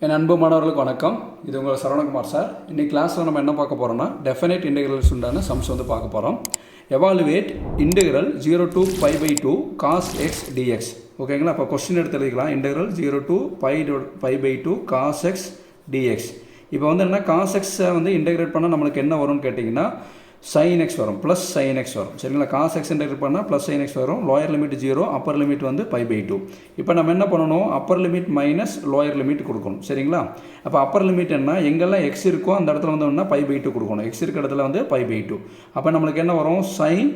என் அன்பு மாணவர்களுக்கு வணக்கம். இது உங்கள் சரவணகுமார் சார். இன்றைக்கி கிளாஸில் நம்ம என்ன பார்க்க போகிறோம்னா டெஃபினைட் இன்டெகிரல்ஸ் உண்டான சம்ஸ் வந்து பார்க்க போகிறோம். Evaluate integral 0 to π/2 cos x dx. ஓகேங்களா? அப்போ கொஸ்டின் எடுத்து எழுதிக்கலாம். Integral 0 to π/2 cos x dx. இப்போ வந்து என்ன cos x வந்து இன்டெகிரேட் பண்ணால் நம்மளுக்கு என்ன வரும்னு கேட்டிங்கன்னா sin x வரும், ப்ளஸ் sin x வரும். சரிங்களா? cos x இன்டெகிரேட் பண்ணால் ப்ளஸ் sin x வரும். லோயர் லிமிட் 0, அப்பர் லிமிட் வந்து π/2. இப்போ நம்ம என்ன பண்ணணும்? Upper limit minus lower limit கொடுக்கணும். சரிங்களா? அப்போ அப்பர் லிமிட் என்ன, எங்கெல்லாம் x இருக்கோ அந்த இடத்துல வந்து π/2 கொடுக்கணும். x இருக்க இடத்துல வந்து π/2. அப்போ நம்மளுக்கு என்ன வரும்? sin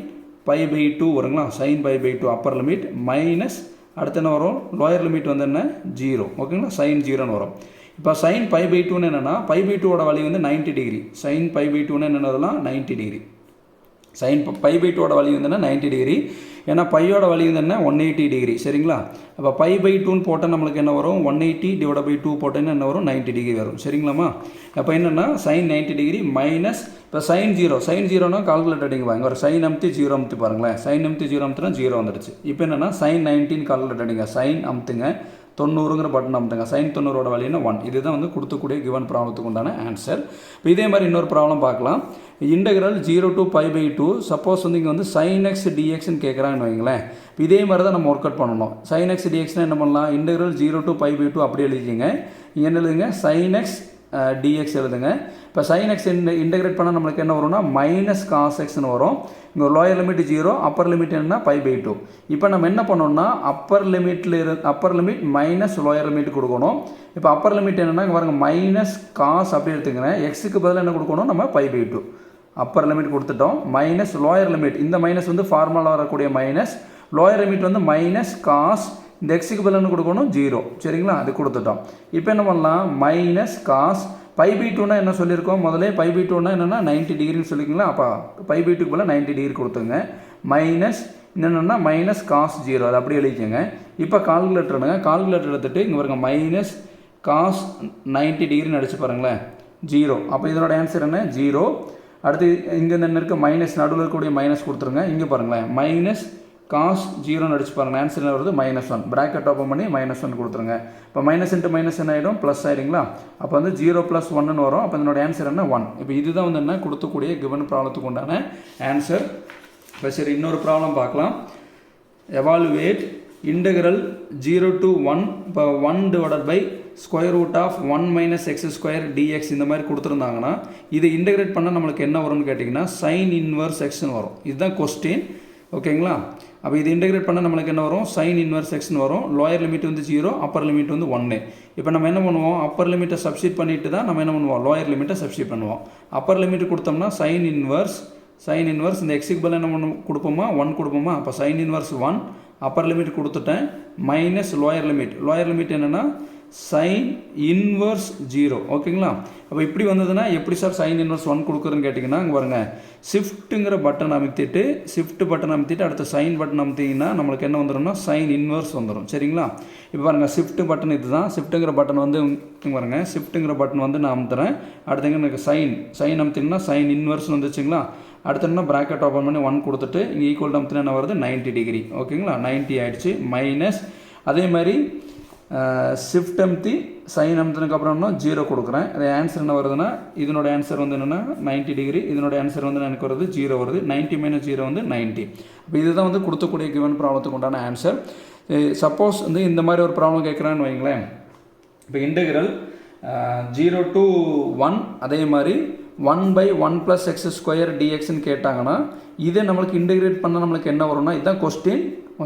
π/2 வருங்களா? sin π/2 அப்பர் லிமிட் மைனஸ் அடுத்து என்ன வரும்? லோயர் லிமிட் வந்து என்ன? 0. ஓகேங்களா? sin 0ன்னு வரும். இப்போ sin π/2 என்னென்னா π/2 வழி வந்து 90 டிகிரி. sin π/2 என்னென்னதெல்லாம் 90 degree. sin π/2 வழி வந்து 90 டிகிரி. ஏன்னா பையோட வழி வந்து என்ன? 180 டிகிரி. சரிங்களா? அப்போ π/2ன்னு போட்டால் நம்மளுக்கு என்ன வரும்? 180/2 போட்டோன்னா என்ன வரும்? 90 டிகிரி வரும். சரிங்களாம்மா? அப்போ என்னென்னா sin 90 டிகிரி மைனஸ் இப்போ sin 0னா கால்குலேட் அடிங்க. இங்கே ஒரு sin அமுத்தி 0 அமுத்தி பாருங்களேன். sin அமுத்தி 0 அமுத்தினா 0 வந்துடுச்சு. இப்போ என்னென்னா sin 19 கால்குலேட் அடிங்க. sin அமுத்துங்க 90ங்கிற பட்டன் அமுத்துங்க. sin 90ஓட வழின்னா 1. இதுதான் வந்து கொடுத்துக்கூடிய கிவன் ப்ராப்ளத்துக்கு உண்டான ஆன்சர். இப்போ இதே மாதிரி இன்னொரு ப்ராப்ளம் பார்க்கலாம். இன்டெகிரல் 0 to π/2 சப்போஸ் வந்து இங்கே வந்து sin x dxன்னு கேட்குறாங்கன்னு வைங்களேன். இதே மாதிரி தான் நம்ம ஒர்க் அவுட் பண்ணணும். sin x dxனா என்ன பண்ணலாம்? இன்டெகிரல் 0 to π/2 அப்படி எழுதிங்க. இங்கே என்ன எழுதுங்க? sin x dx எழுதுங்க. இப்போ sin x இன்டெகிரேட் பண்ணால் நம்மளுக்கு என்ன வரும்னா மைனஸ் cos xன்னு வரும். இங்கே லோயர் லிமிட் 0, அப்பர் லிமிட் என்னன்னா π/2. இப்போ நம்ம என்ன பண்ணோம்னா upper limit minus lower limit கொடுக்கணும். இப்போ அப்பர் லிமிட் என்னென்னா இங்கே பாருங்கள் மைனஸ் காஸ் அப்படி எடுத்துக்கிறேன். எக்ஸுக்கு பதில் என்ன கொடுக்கணும்? நம்ம π/2 அப்பர் லிமிட் கொடுத்துட்டோம். மைனஸ் லோயர் லிமிட், இந்த மைனஸ் வந்து ஃபார்முலா வரக்கூடிய மைனஸ், லோயர் லிமிட் வந்து மைனஸ் காஸ், இந்த எக்ஸுக்கு பதில் என்ன கொடுக்கணும்? 0. சரிங்களா? அது கொடுத்துட்டோம். இப்போ என்ன பண்ணலாம்? மைனஸ் காஸ் π/2னா என்ன சொல்லியிருக்கோம்? முதலே π/2னா என்னென்னா 90 டிகிரின்னு சொல்லிக்கலாம். அப்போ π/2க்கு பதில் 90 டிகிரி கொடுத்துங்க. மைனஸ் என்னென்னா மைனஸ் காஸ் 0, அது அப்படியே எழுதிக்கங்க. இப்போ கால்குலேட்டர் எடுத்துகிட்டு இங்கே பாருங்க மைனஸ் காஸ் 90 டிகிரின்னு அடிச்சு பாருங்களேன். 0. அப்போ இதனோட ஆன்சர் என்ன? 0. அடுத்து இங்கே என்ன இருக்குது? மைனஸ் நடுவில் இருக்கக்கூடிய மைனஸ் கொடுத்துருங்க. இங்கே பாருங்களேன் மைனஸ் காஸ் 0ன்னு அடிச்சு பாருங்கள். ஆன்சர் என்ன வருது? -1. ப்ராக்கெட் ஓப்பன் பண்ணி -1 கொடுத்துருங்க. இப்போ மைனஸ் இன்ட்டு மைனஸ் என்ன ஆகிடும்? ப்ளஸ் ஆகிடுங்களா? அப்போ வந்து 0 + 1ன்னு வரும். அப்போ இதனோட ஆன்சர் என்ன? 1. இப்போ இதுதான் வந்து என்ன கொடுத்தக்கூடிய கிவன் ப்ராப்ளத்துக்கு உண்டான ஆன்சர். இப்போ சரி இன்னொரு ப்ராப்ளம் பார்க்கலாம். எவாலுவேட் இன்டெகிரல் 0 to 1 இப்போ 1/√1 - x² dx இந்த மாதிரி கொடுத்துருந்தாங்கன்னா இதை இன்டெகிரேட் பண்ணால் நம்மளுக்கு என்ன வரும்னு கேட்டிங்கன்னா sin இன்வர்ஸ் xன்னு வரும். இதுதான் கொஸ்டின். ஓகேங்களா? அப்போ இது இன்டெகிரேட் பண்ணால் நம்மளுக்கு என்ன வரும்? sin இன்வர்ஸ் xன்னு வரும். லோயர் லிமிட் வந்து 0, அப்பர் லிமிட் வந்து 1. இப்போ நம்ம என்ன பண்ணுவோம்? அப்பர் லிமிட்டை சப்ஸ்டிட் பண்ணிட்டு தான் நம்ம என்ன பண்ணுவோம்? லோயர் லிமிட்டை சப்ஸ்டிட் பண்ணுவோம். அப்பர் லிமிட் கொடுத்தோம்னா sin இன்வர்ஸ் இந்த எக்ஸுக்கு பதில் என்ன கொடுப்போமா? 1 கொடுப்போமா? அப்போ sin இன்வர்ஸ் 1, அப்பர் லிமிட் கொடுத்துட்டேன், மைனஸ் லோயர் லிமிட் என்னென்னா sin இன்வர்ஸ் 0. ஓகேங்களா? அப்போ இப்படி வந்ததுன்னா எப்படி சார் sin இன்வர்ஸ் 1 கொடுக்குறதுன்னு கேட்டிங்கன்னா இங்கே பாருங்கள் ஷிஃப்ட்டுங்கிற பட்டன் அமைத்திட்டு அடுத்து சைன் பட்டன் அமைத்திங்கன்னா நம்மளுக்கு என்ன வந்துடும்னா sin இன்வர்ஸ் வந்துடும். சரிங்களா? இப்போ பாருங்கள் ஷிஃப்ட் பட்டன் இதுதான். ஷிஃப்ட்டுங்கிற பட்டன் வந்து பாருங்கள் ஷிஃப்ட்டுங்கிற பட்டன் வந்து நான் அமுத்துறேன். அடுத்து எனக்கு சைன் அமுத்திங்கன்னா sin இன்வர்ஸ் வந்துச்சுங்களா? அடுத்து என்ன ப்ராக்கெட் ஓப்பன் பண்ணி 1 கொடுத்துட்டு இங்கே ஈக்குவல் அமுத்தினா என்ன வருது? 90 டிகிரி. ஓகேங்களா? 90 ஆகிடுச்சு. மைனஸ் அதே மாதிரி ஷிஃப்ட் அமுத்தி சைன் அமுத்தினதுக்கப்புறம்னா 0 கொடுக்குறேன். அது ஆன்சர் என்ன வருதுன்னா இதனோட ஆன்சர் வந்து என்னென்னா 90 டிகிரி. இதனோட ஆன்சர் வந்து எனக்கு வருது 0 வருது. 90 - 0 வந்து 90. இப்போ இதுதான் வந்து கொடுத்தக்கூடிய கிவன் ப்ராப்ளத்துக்கு உண்டான ஆன்சர். சப்போஸ் வந்து இந்த மாதிரி ஒரு ப்ராப்ளம் கேட்குறான்னு வைங்களேன். இப்போ இன்டெகிரல் 0 to 1 அதே மாதிரி 1/1 + x² dxன்னு கேட்டாங்கன்னா இதை நம்மளுக்கு இன்டெகிரேட் பண்ணால் நம்மளுக்கு என்ன வரும்னா இதுதான் கொஸ்டின்.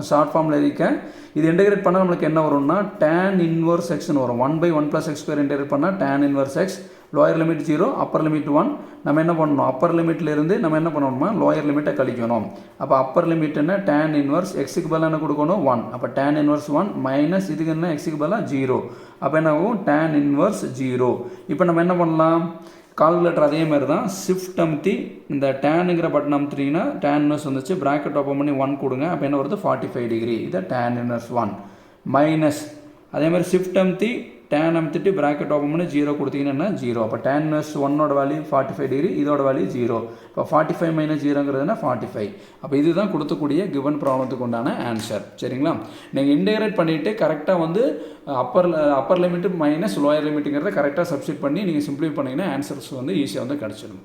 ஷார்ட் ஃபார்மில் இருக்கேன். இது இன்டெகிரேட் பண்ணால் நம்மளுக்கு என்ன வரும்னா tan இன்வர்ஸ் xன்னு வரும். 1/1 + x² இன்டெகிரேட் பண்ணால் tan inverse x. Lower limit 0, upper limit 1. நம்ம என்ன பண்ணணும்? அப்பர் லிமிட்லேருந்து நம்ம என்ன பண்ணணும்னா லோயர் லிமிட்டை கழிக்கணும். அப்போ அப்பர் லிமிட் என்ன? tan இன்வர்ஸ் எக்ஸுக்கு பதிலாக என்ன கொடுக்கணும்? 1. அப்போ tan இன்வர்ஸ் 1 மைனஸ் இதுக்கு என்ன? எக்ஸுக்கு பதிலாக 0. அப்போ என்ன ஆகும்? tan inverse 0. இப்போ நம்ம என்ன பண்ணலாம்? கால்குலேட்டர் அதே மாதிரி தான் ஷிஃப்ட் அமுத்தி இந்த டேனுங்கிற பட்டன் அமுத்தினீங்கன்னா tan இன்வர்ஸ் வந்துச்சு. ப்ராக்கெட் ஓப்பன் பண்ணி 1 கொடுங்க. அப்போ என்ன வருது? 45 டிகிரி. இதை tan இன்வர்ஸ் 1 மைனஸ் அதே மாதிரி ஷிஃப்ட் அமுத்தி tan அமுத்திட்டு ப்ராக்கெட் ஓப்பன் பண்ணி 0 கொடுத்தீங்கன்னா 0. அப்போ tan இன்வெர்ஸ் 1ஓட வேல்யூ 45 டிகிரி, இதோட வேல்யூ 0. இப்போ 45 மைனஸ் 0ங்கிறதுனா 45. அப்போ இதுதான் கொடுத்தக்கூடிய கிவன் ப்ராப்ளத்துக்கு உண்டான ஆன்சர். சரிங்களா? நீங்கள் இன்டெகிரேட் பண்ணிவிட்டு கரெக்டாக வந்து அப்பர் லிமிட்டு மைனஸ் லோயர் லிமிட்டுங்கிறத கரெக்டாக சப்ஸ்டிட் பண்ணி நீங்கள் சிம்பிளிஃபை பண்ணிங்கன்னா ஆன்சர்ஸ் வந்து ஈஸியாக வந்து கிடச்சிடும்.